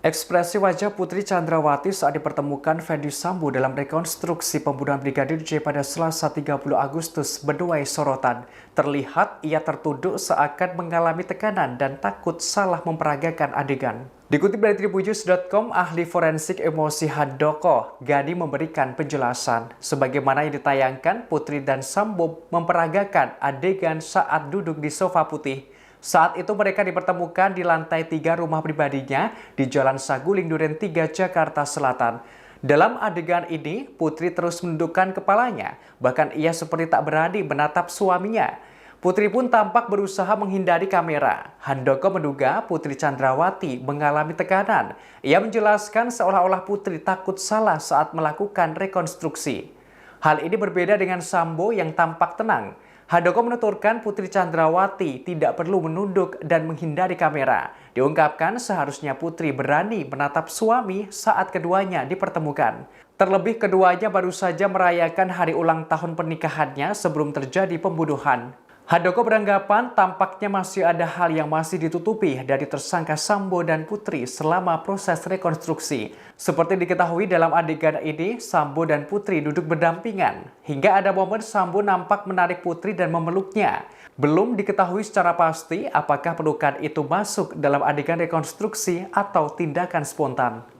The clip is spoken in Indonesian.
Ekspresi wajah Putri Chandrawati saat dipertemukan Ferdy Sambo dalam rekonstruksi pembunuhan Brigadir J pada Selasa 30 Agustus menuai sorotan. Terlihat ia tertunduk seakan mengalami tekanan dan takut salah memperagakan adegan. Dikutip dari Tribunnews.com, ahli forensik emosi Handoko Gani memberikan penjelasan. Sebagaimana yang ditayangkan, Putri dan Sambo memperagakan adegan saat duduk di sofa putih. Saat itu mereka dipertemukan di lantai 3 rumah pribadinya di Jalan Saguling Duren 3, Jakarta Selatan. Dalam adegan ini, Putri terus menundukkan kepalanya, bahkan ia seperti tak berani menatap suaminya. Putri pun tampak berusaha menghindari kamera. Handoko menduga Putri Chandrawati mengalami tekanan. Ia menjelaskan seolah-olah Putri takut salah saat melakukan rekonstruksi. Hal ini berbeda dengan Sambo yang tampak tenang. Handoko menuturkan Putri Chandrawati tidak perlu menunduk dan menghindari kamera. Diungkapkan seharusnya Putri berani menatap suami saat keduanya dipertemukan. Terlebih keduanya baru saja merayakan hari ulang tahun pernikahannya sebelum terjadi pembunuhan. Handoko beranggapan tampaknya masih ada hal yang masih ditutupi dari tersangka Sambo dan Putri selama proses rekonstruksi. Seperti diketahui dalam adegan ini, Sambo dan Putri duduk berdampingan. Hingga ada momen Sambo nampak menarik Putri dan memeluknya. Belum diketahui secara pasti apakah pelukan itu masuk dalam adegan rekonstruksi atau tindakan spontan.